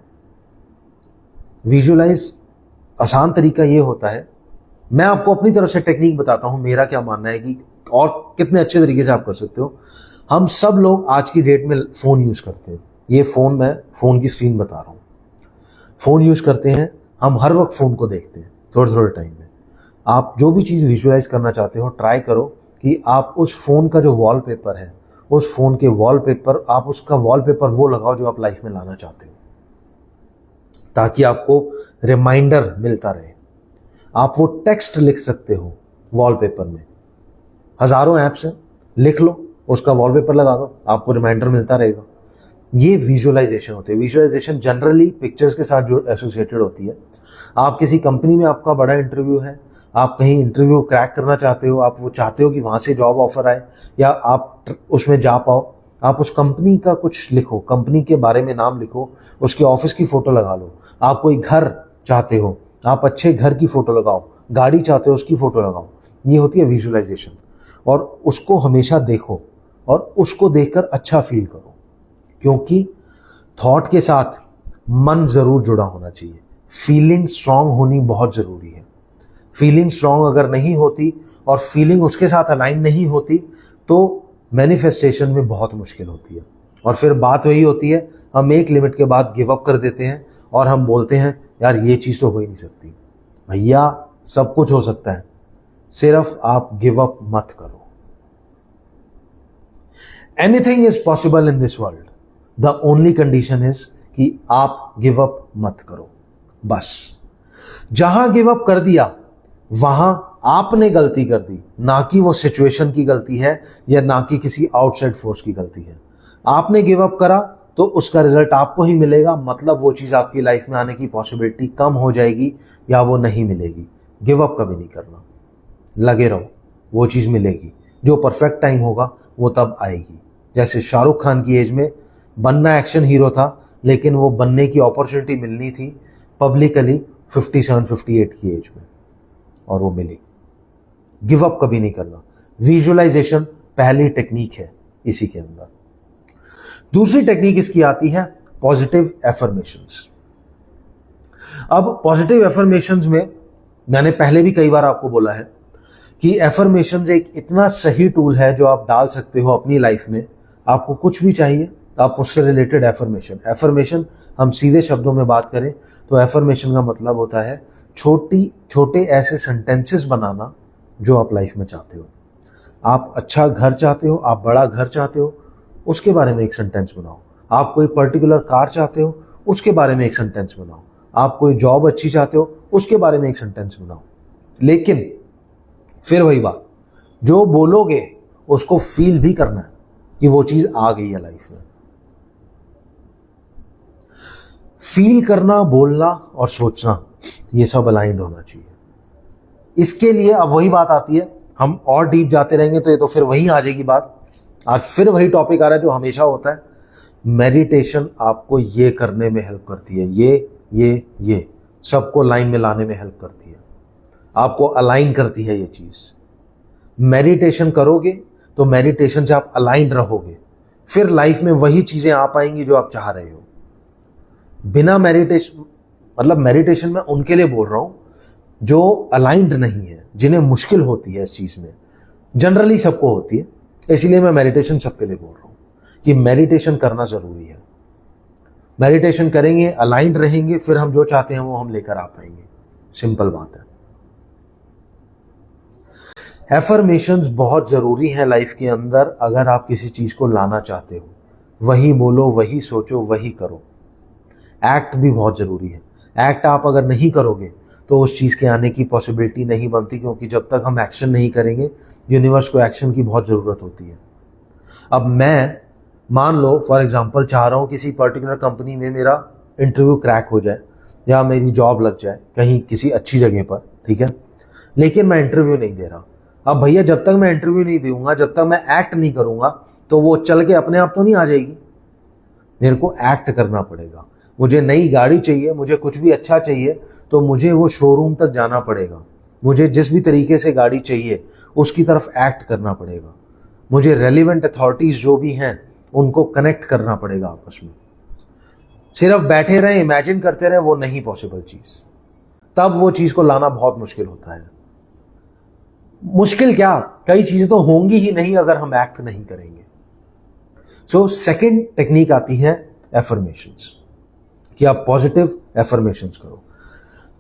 विजुअलाइज आसान तरीका ये होता है, मैं आपको अपनी तरफ से टेक्निक बताता हूं, मेरा क्या मानना है कि और कितने अच्छे तरीके से आप कर सकते हो। हम सब लोग आज की डेट में फोन यूज करते हैं। ये फोन, मैं फोन की स्क्रीन बता रहा हूं, फोन यूज करते हैं हम, हर वक्त फोन को देखते हैं थोड़े थोड़े टाइम में। आप जो भी चीज विजुअलाइज करना चाहते हो, ट्राई करो कि आप उस फोन का जो वॉलपेपर है, उस फोन के वॉलपेपर, आप उसका वॉलपेपर वो लगाओ जो आप लाइफ में लाना चाहते हो, ताकि आपको रिमाइंडर मिलता रहे। आप वो टेक्स्ट लिख सकते हो वॉलपेपर में, हजारों ऐप्स हैं, लिख लो, उसका वॉलपेपर लगा दो, आपको रिमाइंडर मिलता रहेगा। ये विजुअलाइजेशन होती है। विजुअलाइजेशन जनरली पिक्चर्स के साथ जो एसोसिएटेड होती है। आप किसी कंपनी में, आपका बड़ा इंटरव्यू है, आप कहीं इंटरव्यू क्रैक करना चाहते हो, आप वो चाहते हो कि वहां से जॉब ऑफर आए या आप उसमें जा पाओ, आप उस कंपनी का कुछ लिखो, कंपनी के बारे में नाम लिखो, उसके ऑफिस की फोटो लगा लो। आप कोई घर चाहते हो, आप अच्छे घर की फोटो लगाओ, गाड़ी चाहते हो उसकी फोटो लगाओ। ये होती है विजुअलाइजेशन। और उसको हमेशा देखो और उसको देखकर अच्छा फील करो, क्योंकि थॉट के साथ मन जरूर जुड़ा होना चाहिए। फीलिंग स्ट्रांग होनी बहुत जरूरी है। फीलिंग स्ट्रांग अगर नहीं होती और फीलिंग उसके साथ अलाइन नहीं होती तो मैनिफेस्टेशन में बहुत मुश्किल होती है। और फिर बात वही होती है, हम एक लिमिट के बाद गिव अप कर देते हैं और हम बोलते हैं यार ये चीज़ तो हो ही नहीं सकती। भैया सब कुछ हो सकता है, सिर्फ आप गिव अप मत करो। Anything is possible in this world, the only condition is कि आप गिव अप मत करो। बस जहां गिव अप कर दिया वहां आपने गलती कर दी, ना कि वो सिचुएशन की गलती है या ना कि किसी आउटसाइड फोर्स की गलती है। आपने गिव अप करा तो उसका रिजल्ट आपको ही मिलेगा, मतलब वो चीज आपकी लाइफ में आने की पॉसिबिलिटी कम हो जाएगी या वो नहीं मिलेगी। गिव अप कभी नहीं करना, लगे रहो, वो चीज मिलेगी। जो परफेक्ट टाइम होगा वो तब आएगी। जैसे शाहरुख खान की एज में बनना एक्शन हीरो था, लेकिन वो बनने की अपॉर्चुनिटी मिलनी थी पब्लिकली 57-58 की एज में, और वो मिली। गिव अप कभी नहीं करना। विजुअलाइजेशन पहली टेक्निक है इसी के अंदर। दूसरी टेक्निक इसकी आती है पॉजिटिव एफर्मेशंस। अब पॉजिटिव एफर्मेशंस में मैंने पहले भी कई बार आपको बोला है कि एफर्मेशंस एक इतना सही टूल है जो आप डाल सकते हो अपनी लाइफ में। आपको कुछ भी चाहिए तो आप उससे रिलेटेड एफर्मेशन हम सीधे शब्दों में बात करें तो एफर्मेशन का मतलब होता है छोटे ऐसे सेंटेंसेस बनाना जो आप लाइफ में चाहते हो। आप अच्छा घर चाहते हो, आप बड़ा घर चाहते हो, उसके बारे में एक सेंटेंस बनाओ। आप कोई पर्टिकुलर कार चाहते हो, उसके बारे में एक सेंटेंस बनाओ। आप कोई जॉब अच्छी चाहते हो, उसके बारे में एक सेंटेंस बनाओ। लेकिन फिर वही बात, जो बोलोगे उसको फील भी करना है कि वो चीज आ गई है लाइफ में। फील करना, बोलना और सोचना, ये सब अलाइंड होना चाहिए। इसके लिए अब वही बात आती है, हम और डीप जाते रहेंगे तो ये तो फिर वही आ जाएगी बात। आज फिर वही टॉपिक आ रहा है जो हमेशा होता है। मेडिटेशन आपको ये करने में हेल्प करती है, ये सबको लाइन में लाने में हेल्प करती है, आपको अलाइन करती है ये चीज। मेडिटेशन करोगे तो मेडिटेशन से आप अलाइन रहोगे, फिर लाइफ में वही चीजें आ पाएंगी जो आप चाह रहे हो। बिना मेडिटेशन, मतलब मेडिटेशन में उनके लिए बोल रहा हूं जो अलाइंड नहीं है, जिन्हें मुश्किल होती है इस चीज में। जनरली सबको होती है, इसलिए मैं मेडिटेशन सबके लिए बोल रहा हूं कि मेडिटेशन करना जरूरी है। मेडिटेशन करेंगे, अलाइंड रहेंगे, फिर हम जो चाहते हैं वो हम लेकर आ पाएंगे। सिंपल बात है। एफर्मेशंस बहुत जरूरी है लाइफ के अंदर। अगर आप किसी चीज को लाना चाहते हो, वही बोलो, वही सोचो, वही करो। एक्ट भी बहुत जरूरी है। एक्ट आप अगर नहीं करोगे तो उस चीज के आने की पॉसिबिलिटी नहीं बनती, क्योंकि जब तक हम एक्शन नहीं करेंगे, यूनिवर्स को एक्शन की बहुत जरूरत होती है। अब मैं मान लो फॉर एग्जांपल चाह रहा हूं किसी पर्टिकुलर कंपनी में मेरा इंटरव्यू क्रैक हो जाए या मेरी जॉब लग जाए कहीं किसी अच्छी जगह पर, ठीक है, लेकिन मैं इंटरव्यू नहीं दे रहा। अब भैया जब तक मैं इंटरव्यू नहीं दूंगा, जब तक मैं एक्ट नहीं करूंगा, तो वो चल के अपने आप तो नहीं आ जाएगी। मेरे को एक्ट करना पड़ेगा। मुझे नई गाड़ी चाहिए, मुझे कुछ भी अच्छा चाहिए, तो मुझे वो शोरूम तक जाना पड़ेगा। मुझे जिस भी तरीके से गाड़ी चाहिए उसकी तरफ एक्ट करना पड़ेगा। मुझे रेलिवेंट अथॉरिटीज जो भी हैं उनको कनेक्ट करना पड़ेगा आपस में। सिर्फ बैठे रहे, इमेजिन करते रहे, वो नहीं पॉसिबल चीज। तब वो चीज को लाना बहुत मुश्किल होता है। मुश्किल क्या, कई चीजें तो होंगी ही नहीं अगर हम एक्ट नहीं करेंगे। सो सेकंड टेक्निक आती है एफर्मेशंस, कि आप पॉजिटिव एफर्मेशंस करो।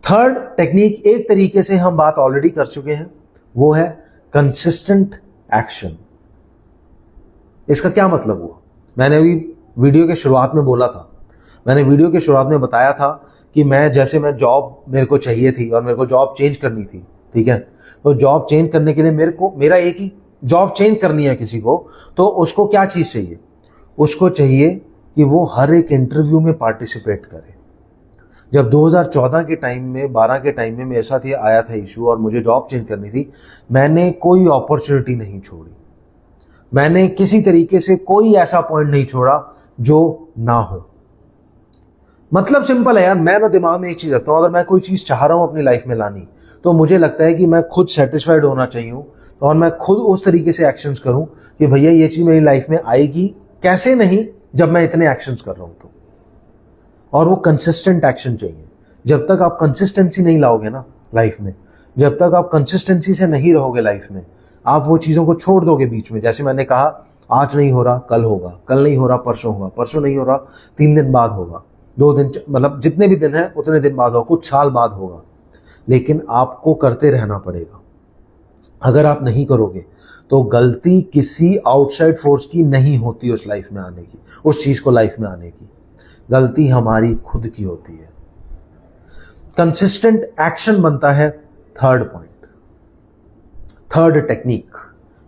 थर्ड टेक्निक, एक तरीके से हम बात ऑलरेडी कर चुके हैं, वो है कंसिस्टेंट एक्शन। इसका क्या मतलब हुआ, मैंने अभी वीडियो के शुरुआत में बोला था। मैंने वीडियो के शुरुआत में बताया था कि मैं जॉब मेरे को चाहिए थी और मेरे को जॉब चेंज करनी थी, ठीक है। तो जॉब चेंज करने के लिए मेरा एक ही जॉब चेंज करनी है किसी को, तो उसको क्या चीज चाहिए, उसको चाहिए कि वो हर एक इंटरव्यू में पार्टिसिपेट करे। जब 2014 के टाइम में, 12 के टाइम में मेरे साथ ये आया था इशू और मुझे जॉब चेंज करनी थी, मैंने कोई अपॉर्चुनिटी नहीं छोड़ी। मैंने किसी तरीके से कोई ऐसा पॉइंट नहीं छोड़ा जो ना हो। मतलब सिंपल है यार, मैं ना दिमाग में एक चीज रखता हूं, अगर मैं कोई चीज चाह रहा हूं अपनी लाइफ में लानी, तो मुझे लगता है कि मैं खुद सेटिस्फाइड होना चाहिए और मैं खुद उस तरीके से एक्शंस करूं कि भैया ये चीज मेरी लाइफ में आएगी, कैसे नहीं जब मैं इतने एक्शंस कर रहा हूं तो। और वो कंसिस्टेंट एक्शन चाहिए। जब तक आप कंसिस्टेंसी नहीं लाओगे ना लाइफ में, जब तक आप कंसिस्टेंसी से नहीं रहोगे लाइफ में, आप वो चीज़ों को छोड़ दोगे बीच में। जैसे मैंने कहा, आज नहीं हो रहा कल होगा, कल नहीं हो रहा परसों होगा, परसों नहीं हो रहा 3 दिन बाद होगा, 2 दिन, मतलब जितने भी दिन हैं उतने दिन बाद होगा, कुछ साल बाद होगा, लेकिन आपको करते रहना पड़ेगा। अगर आप नहीं करोगे तो गलती किसी आउटसाइड फोर्स की नहीं होती उस लाइफ में आने की, उस चीज़ को लाइफ में आने की। गलती हमारी खुद की होती है। कंसिस्टेंट एक्शन बनता है थर्ड पॉइंट, थर्ड टेक्निक,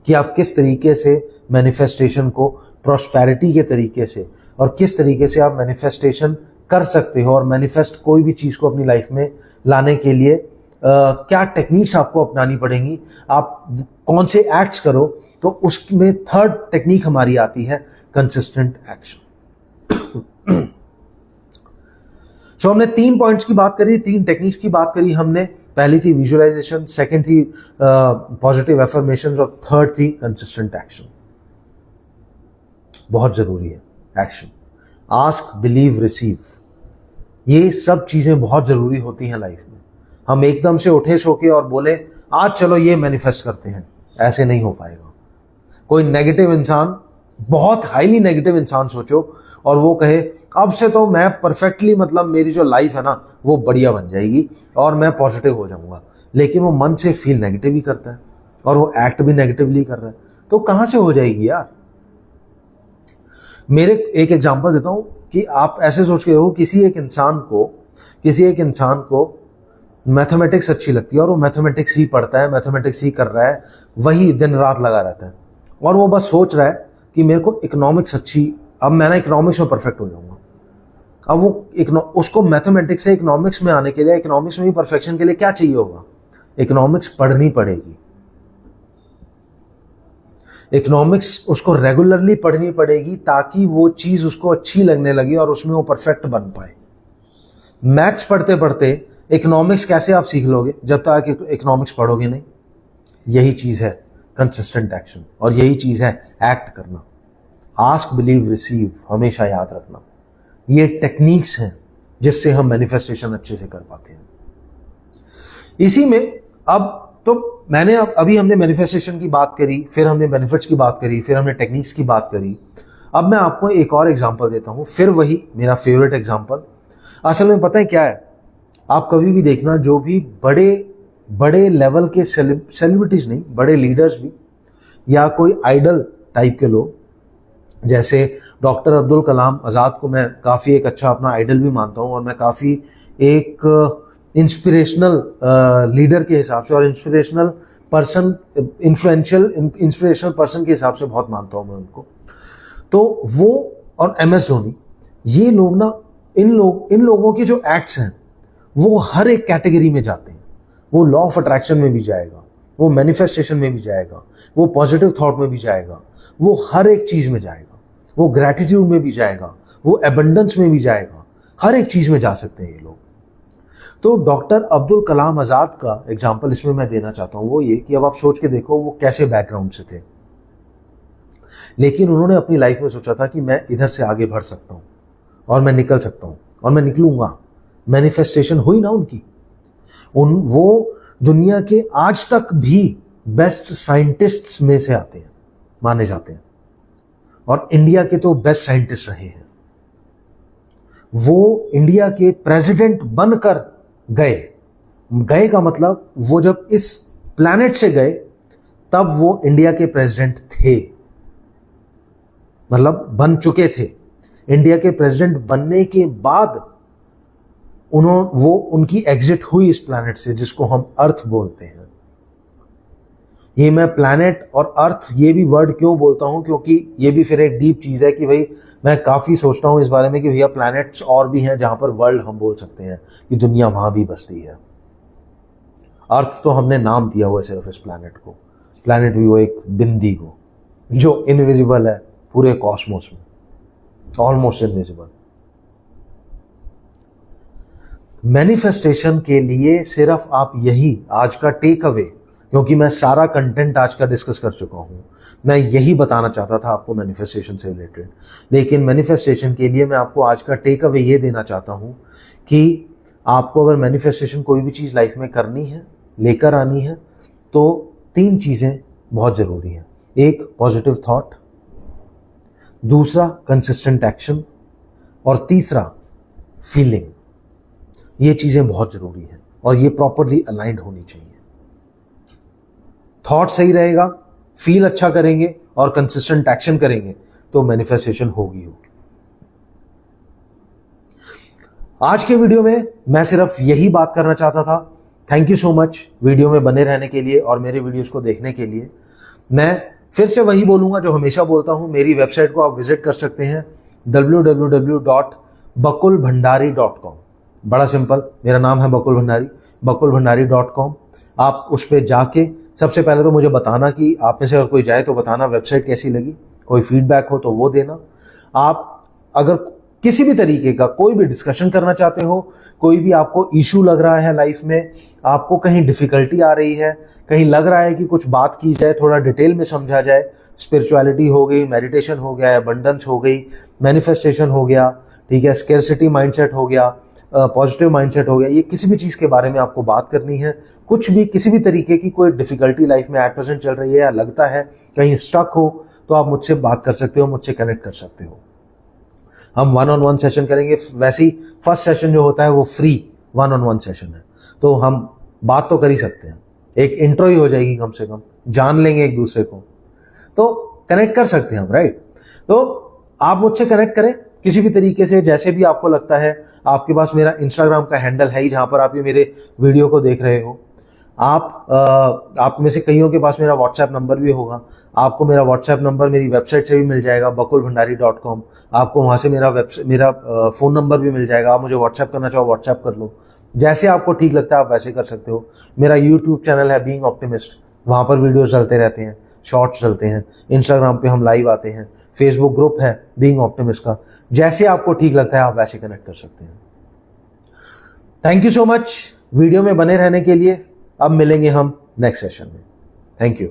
कि आप किस तरीके से मैनिफेस्टेशन को प्रॉस्पेरिटी के तरीके से और किस तरीके से आप मैनिफेस्टेशन कर सकते हो, और मैनिफेस्ट कोई भी चीज़ को अपनी लाइफ में लाने के लिए क्या टेक्निक्स आपको अपनानी पड़ेंगी, आप कौन से एक्ट्स करो, तो उसमें थर्ड टेक्निक हमारी आती है कंसिस्टेंट एक्शन। सो हमने 3 पॉइंट्स की बात करी, 3 टेक्निक्स की बात करी हमने। पहली थी विजुअलाइजेशन, सेकंड थी पॉजिटिव एफर्मेशन, और थर्ड थी कंसिस्टेंट एक्शन। बहुत जरूरी है एक्शन। आस्क, बिलीव, रिसीव, ये सब चीजें बहुत जरूरी होती हैं लाइफ में। हम एकदम से उठे सो के और बोले आज चलो ये मैनिफेस्ट करते हैं, ऐसे नहीं हो पाएगा। कोई नेगेटिव इंसान, बहुत हाईली नेगेटिव इंसान सोचो और वो कहे अब से तो मैं परफेक्टली, मतलब मेरी जो लाइफ है ना वो बढ़िया बन जाएगी और मैं पॉजिटिव हो जाऊंगा, लेकिन वो मन से फील नेगेटिव ही करता है और वो एक्ट भी नेगेटिवली कर रहा है, तो कहां से हो जाएगी यार। मेरे एक एग्जांपल देता हूं कि आप ऐसे सोच के हो, किसी एक इंसान को मैथमेटिक्स अच्छी लगती है और वो मैथमेटिक्स ही पढ़ता है, मैथमेटिक्स ही कर रहा है, वही दिन रात लगा रहता है, और वो बस सोच रहा है कि मेरे को इकोनॉमिक्स अच्छी, अब मैं ना इकोनॉमिक्स में परफेक्ट हो जाऊंगा। अब वो उसको मैथमेटिक्स से इकोनॉमिक्स में आने के लिए, इकोनॉमिक्स में ही परफेक्शन के लिए क्या चाहिए होगा, इकोनॉमिक्स पढ़नी पड़ेगी। इकोनॉमिक्स उसको रेगुलरली पढ़नी पड़ेगी ताकि वो चीज उसको अच्छी लगने लगे और उसमें वो परफेक्ट बन पाए। मैथ्स पढ़ते पढ़ते इकोनॉमिक्स कैसे आप सीख लोगे जब तक इकोनॉमिक्स पढ़ोगे नहीं। यही चीज है कंसिस्टेंट एक्शन, और यही चीज है एक्ट करना। आस्क, बिलीव, रिसीव, हमेशा याद रखना। ये टेक्निक्स हैं जिससे हम मैनिफेस्टेशन अच्छे से कर पाते हैं। इसी में अब तो मैंने अभी हमने मैनिफेस्टेशन की बात करी, फिर हमने बेनिफिट्स की बात करी, फिर हमने टेक्निक्स की बात करी। अब मैं आपको एक और एग्जांपल देता हूं, फिर वही मेरा फेवरेट एग्जांपल। असल में पता है क्या है, आप कभी भी देखना, जो भी बड़े लेवल के सेलिब्रिटीज नहीं, बड़े लीडर्स भी, या कोई आइडल टाइप के लोग, जैसे डॉक्टर अब्दुल कलाम आज़ाद को मैं काफ़ी एक अच्छा अपना आइडल भी मानता हूँ, और मैं काफ़ी एक इंस्पिरेशनल लीडर के हिसाब से और इंस्पिरेशनल पर्सन, इंस्पिरेशनल पर्सन के हिसाब से बहुत मानता हूँ मैं उनको। तो वो और MS धोनी, ये लोग ना, इन लोगों के जो एक्ट्स हैं वो हर एक कैटेगरी में जाते हैं। वो लॉ ऑफ अट्रैक्शन में भी जाएगा, वो मैनिफेस्टेशन में भी जाएगा, वो पॉजिटिव थॉट में भी जाएगा, वो हर एक चीज में जाएगा, वो ग्रैटिट्यूड में भी जाएगा, वो एबंडेंस में भी जाएगा, हर एक चीज में जा सकते हैं ये लोग। तो डॉक्टर अब्दुल कलाम आज़ाद का एग्जाम्पल इसमें मैं देना चाहता हूं, वो ये कि अब आप सोच के देखो वो कैसे बैकग्राउंड से थे, लेकिन उन्होंने अपनी लाइफ में सोचा था कि मैं इधर से आगे बढ़ सकता हूं और मैं निकल सकता हूं और मैं निकलूंगा। मैनिफेस्टेशन हुई ना उनकी। वो दुनिया के आज तक भी बेस्ट साइंटिस्ट्स में से आते हैं, माने जाते हैं, और इंडिया के तो बेस्ट साइंटिस्ट रहे हैं। वो इंडिया के प्रेसिडेंट बनकर गए का मतलब वो जब इस प्लैनेट से गए तब वो इंडिया के प्रेसिडेंट थे, मतलब बन चुके थे। इंडिया के प्रेसिडेंट बनने के बाद उनकी एग्जिट हुई इस प्लैनेट से, जिसको हम अर्थ बोलते हैं। ये मैं प्लैनेट और अर्थ ये भी वर्ड क्यों बोलता हूं, क्योंकि ये भी फिर एक डीप चीज है कि भाई मैं काफी सोचता हूं इस बारे में कि भैया प्लैनेट्स और भी हैं जहां पर वर्ल्ड हम बोल सकते हैं कि दुनिया वहां भी बसती है। अर्थ तो हमने नाम दिया हुआ है सिर्फ इस प्लैनेट को, प्लैनेट भी वो एक बिंदी को, जो इनविजिबल है पूरे कॉस्मोस में, ऑलमोस्ट इनविजिबल। मैनिफेस्टेशन के लिए सिर्फ आप यही आज का टेक अवे, क्योंकि मैं सारा कंटेंट आज का डिस्कस कर चुका हूं, मैं यही बताना चाहता था आपको मैनिफेस्टेशन से रिलेटेड, लेकिन मैनिफेस्टेशन के लिए मैं आपको आज का टेक अवे ये देना चाहता हूं कि आपको अगर मैनिफेस्टेशन कोई भी चीज़ लाइफ में करनी है, लेकर आनी है, तो 3 चीज़ें बहुत ज़रूरी हैं। एक पॉजिटिव थॉट, दूसरा कंसिस्टेंट एक्शन, और तीसरा फीलिंग। ये चीज़ें बहुत ज़रूरी हैं और ये प्रॉपरली अलाइंड होनी चाहिए। थॉट सही रहेगा, फील अच्छा करेंगे और कंसिस्टेंट एक्शन करेंगे तो मैनिफेस्टेशन होगी। आज के वीडियो में मैं सिर्फ यही बात करना चाहता था। Thank you so much video में बने रहने के लिए और मेरे वीडियोस को देखने के लिए। मैं फिर से वही बोलूंगा जो हमेशा बोलता हूं, मेरी वेबसाइट को आप विजिट कर सकते हैं www.bakulbhandari.com। बड़ा सिंपल, मेरा नाम है बकुल भंडारी, bakulbhandari.com। आप उस पर जाके सबसे पहले तो मुझे बताना कि आप में से अगर कोई जाए तो बताना वेबसाइट कैसी लगी, कोई फीडबैक हो तो वो देना। आप अगर किसी भी तरीके का कोई भी डिस्कशन करना चाहते हो, कोई भी आपको इशू लग रहा है लाइफ में, आपको कहीं डिफिकल्टी आ रही है, कहीं लग रहा है कि कुछ बात की जाए, थोड़ा डिटेल में समझा जाए, स्पिरिचुअलिटी हो गई, मेडिटेशन हो गया, एबंडेंस हो गई, मैनिफेस्टेशन हो गया, ठीक है, स्केर्सिटी माइंडसेट हो गया, पॉजिटिव माइंडसेट हो गया, ये किसी भी चीज़ के बारे में आपको बात करनी है, कुछ भी किसी भी तरीके की कोई डिफिकल्टी लाइफ में एट प्रेजेंट चल रही है या लगता है कहीं स्टक हो, तो आप मुझसे बात कर सकते हो, मुझसे कनेक्ट कर सकते हो। हम 1-on-1 सेशन करेंगे। वैसे ही फर्स्ट सेशन जो होता है वो फ्री 1-on-1 सेशन है, तो हम बात तो कर ही सकते हैं, एक इंट्रो ही हो जाएगी, कम से कम जान लेंगे एक दूसरे को, तो कनेक्ट कर सकते हैं हम, राइट। तो आप मुझसे कनेक्ट करें किसी भी तरीके से, जैसे भी आपको लगता है। आपके पास मेरा इंस्टाग्राम का हैंडल है ही, जहां पर आप ये मेरे वीडियो को देख रहे हो। आप में से कईयों के पास मेरा व्हाट्सएप नंबर भी होगा। आपको मेरा व्हाट्सएप नंबर मेरी वेबसाइट से भी मिल जाएगा, bakulbhandari.com। आपको वहां से मेरा फ़ोन नंबर भी मिल जाएगा। आप मुझे व्हाट्सएप करना चाहो व्हाट्सएप कर लो, जैसे आपको ठीक लगता है आप वैसे कर सकते हो। मेरा यूट्यूब चैनल है बीइंग ऑप्टिमिस्ट, वहाँ पर वीडियोस चलते रहते हैं, शॉर्ट्स चलते हैं। इंस्टाग्राम पे हम लाइव आते हैं। फेसबुक ग्रुप है बीइंग ऑप्टिमिस्ट का। जैसे आपको ठीक लगता है आप वैसे कनेक्ट कर सकते हैं। Thank you so much video में बने रहने के लिए। अब मिलेंगे हम नेक्स्ट सेशन में। Thank you.